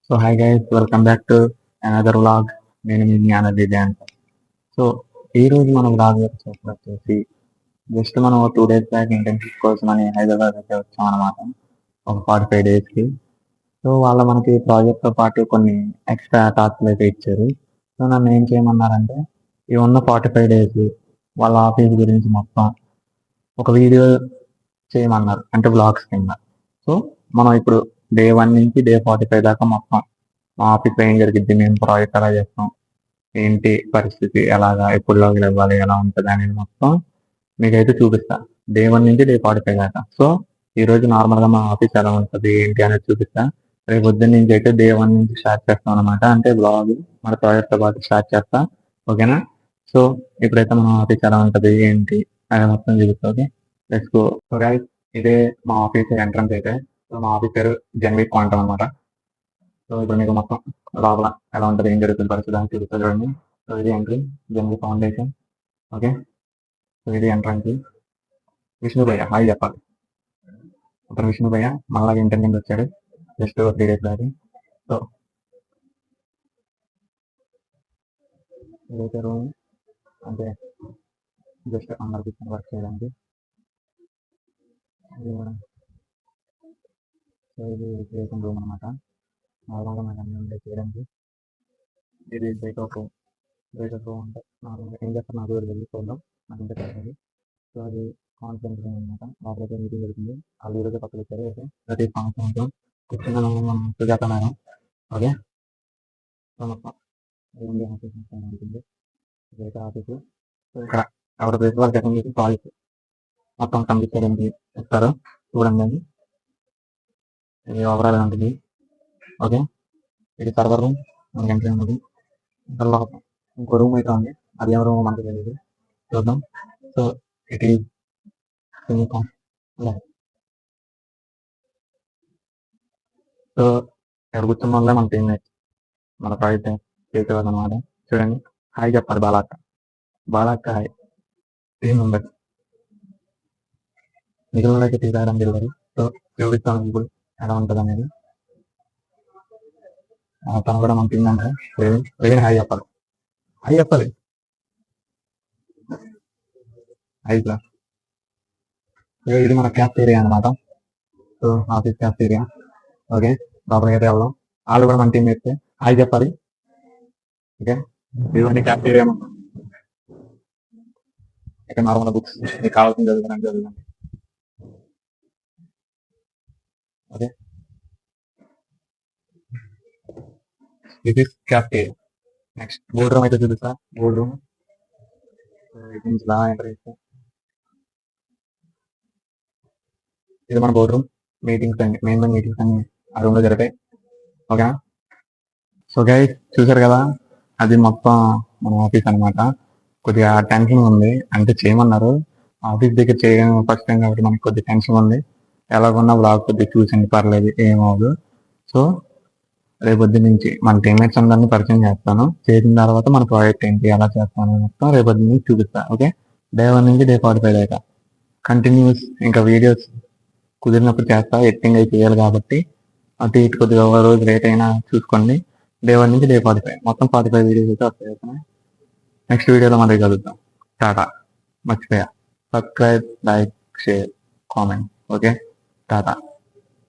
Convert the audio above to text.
So hi guys, welcome back to another vlog. నేను మీ జ్ఞానది dance. So ఈ రోజు మన వ్లాగ్ వచ్చేసి జస్ట్ మనం 2 days బ్యాక్ ఇంటర్న్షిప్ కోసం అని హైదరాబాద్ అయితే వచ్చాం అనమాట. ఒక 45 days కి. సో వాళ్ళు మనకి ప్రాజెక్ట్తో పాటు కొన్ని ఎక్స్ట్రా టాస్క్లు అయితే ఇచ్చారు. సో నన్ను ఏం చేయమన్నారంటే ఈ ఉన్న 45 days వాళ్ళ ఆఫీస్ గురించి మొత్తం ఒక వీడియో చేయమన్నారు, అంటే బ్లాగ్స్ కింద. సో మనం ఇప్పుడు డే 1 నుంచి డే 45 దాకా మొత్తం మా ఆఫీస్లో ఏం జరిగింది, మేము ప్రాజెక్ట్ ఎలా చేస్తాం, ఏంటి పరిస్థితి, ఎలాగా, ఎప్పుడు లాగిన్ ఇవ్వాలి, ఎలా ఉంటుంది అనేది మొత్తం మీకైతే చూపిస్తా. డే 1 నుంచి డే 45 దాకా. సో ఈ రోజు నార్మల్గా మా ఆఫీస్ ఎలా ఉంటుంది ఏంటి అనేది చూపిస్తా. రేపు పొద్దున్న నుంచి అయితే డే 1 నుంచి స్టార్ట్ చేస్తాం అనమాట. అంటే బ్లాగ్ మన ప్రాజెక్ట్తో పాటు స్టార్ట్ చేస్తా. ఓకేనా? సో ఇప్పుడైతే మన ఆఫీస్ ఎలా ఉంటుంది ఏంటి అనేది మొత్తం చూపిస్తా. Okay, let's go. So guys, ఇదే మా ఆఫీస్ ఎంట్రన్స్ అయితే. సో మా ఆఫీస్ పేరు జన్వీ క్వాంటమ్ అనమాట. సో ఇప్పుడు మీకు మొత్తం లోపల ఎలా ఉంటుంది, ఏం జరుగుతుంది పరిస్థితి అని చూపిస్తా చూడండి. సో ఇది ఎంట్రీ, జన్వీ ఫౌండేషన్. ఓకే, సో ఇది ఎంట్రన్స్. విష్ణు భయ్య హాయ్ చెప్పాలి. అప్పుడు విష్ణు భయ్య మళ్ళీ ఇంటర్ కింద వచ్చాడు జస్ట్ 3 days బ్యాక్. సో ఇదైతే రూమ్, అంటే జస్ట్ అందరికి వర్క్ చేయడానికి. సో ఇది రిక్రియేషన్ రూమ్ అనమాట. నార్మల్గా మనం అన్ని చేయడానికి. ఇది బ్రేక్అవుట్ రూమ్ అంటే నార్మల్గా ఏం చేస్తారు నాకు కూడా వెళ్ళి చూద్దాం, నాకు ఇంకా తెలియదు. సో అది కాన్ఫరెన్స్ రూమ్ అనమాట. లోపలైతే మీటింగ్ జరుగుతుంది. వాళ్ళు ఈరోజు పక్కన వచ్చారు. అయితే ప్రతి సంవత్సరం కూర్చున్న మనం సుజాత మేడం. ఓకే, సో మొత్తం ఆఫీస్ మొత్తం ఉంటుంది. ఇదైతే ఆఫీసు. సో ఇక్కడ ఎవరి ప్లేస్ వాళ్ళు సెకండ్ చేసి కాలేజ్ మొత్తం కంప్లీట్ చేయడానికి ఇస్తారు. చూడండి, ఇది ఓవరాల్ ఉంటుంది. ఓకే, ఇది సర్వర్ రూమ్, మనకి ఎంట్రీ ఉంటుంది. ఇంకా ఇంకో రూమ్ అయితే ఉంది, అది ఎవరో మనకు తెలియదు, చూద్దాం. సో ఇట్ ఈస్ సో ఇక్కడ కూర్చున్న వాళ్ళే మన టీమ్మేట్, మన ప్రాజెక్ట్ చేసేవాళ్ళు అనమాట. చూడండి, హాయ్ చెప్పాలి బాలాక్క. బాలాక్క హాయ్. టీమ్ మెంబర్స్ మిగిలినైతే టీ తాగడానికి వెళ్ళారు. సో చూపిస్తాను ఇప్పుడు ఎలా ఉంటుంది అనేది. తను కూడా మన టీం అంటే ప్రవీణ్ హాయ్ చెప్పాలి. హాయ్ చెప్పాలి. Hi sir. ఇది మన క్యాఫ్టీరియా అనమాట. So office cafeteria. ఓకే, లోపలికి అయితే వెళ్దాం. వాళ్ళు కూడా మన టీం వేస్తే హాయ్ చెప్పాలి. ఓకే, ఇవన్నీ క్యాఫ్టీరియా. ఇక్కడ నార్మల్ బుక్స్ మీకు కావాల్సింది చదువుకోవడానికి. Okay, this is cafeteria. Next board room అయితే చూపిస్తా. బోర్డ్ రూమ్ ఎంటర్ చేస్తా. ఇది మన బోర్డ్ రూమ్. మీటింగ్స్ అండి, మెయిన్ మీటింగ్స్ అన్ని ఆ రూమ్ లో జరుగుతాయి. ఓకేనా? సో గైస్ చూసారు కదా, అది మొత్తం మన ఆఫీస్ అనమాట. కొద్దిగా టెన్షన్ ఉంది, అంటే చేయమన్నారు. ఆఫీస్ దగ్గర చేయడం ఫస్ట్ టైం కాబట్టి మనకి కొద్దిగా టెన్షన్ ఉంది. ఎలాగున్నా బ్లాగ్ కొద్దిగా చూసండి, పర్లేదు, ఏమవదు. సో రేపొద్దు నుంచి మన టీమ్మేట్స్ అందరినీ పరిచయం చేస్తాను. చేసిన తర్వాత మన ప్రాజెక్ట్ ఏంటి, ఎలా చేస్తాను మొత్తం రేపొద్దు నుంచి చూపిస్తాను. ఓకే, డే 1 నుంచి డే 45 దాకా కంటిన్యూస్. ఇంకా వీడియోస్ కుదిరినప్పుడు చేస్తా, ఎడిటింగ్ అయితే చేయాలి కాబట్టి అటు ఇటు కొద్దిగా ఒక రోజు లేట్ అయినా చూసుకోండి. డే 1 నుంచి డే 45 మొత్తం 45 వీడియోస్ అయితే వస్తాయి. నెక్స్ట్ వీడియోలో మళ్ళీ కలుద్దాం. టాటా. మర్చిపోయా, subscribe, like, share, comment. Okay, Tata.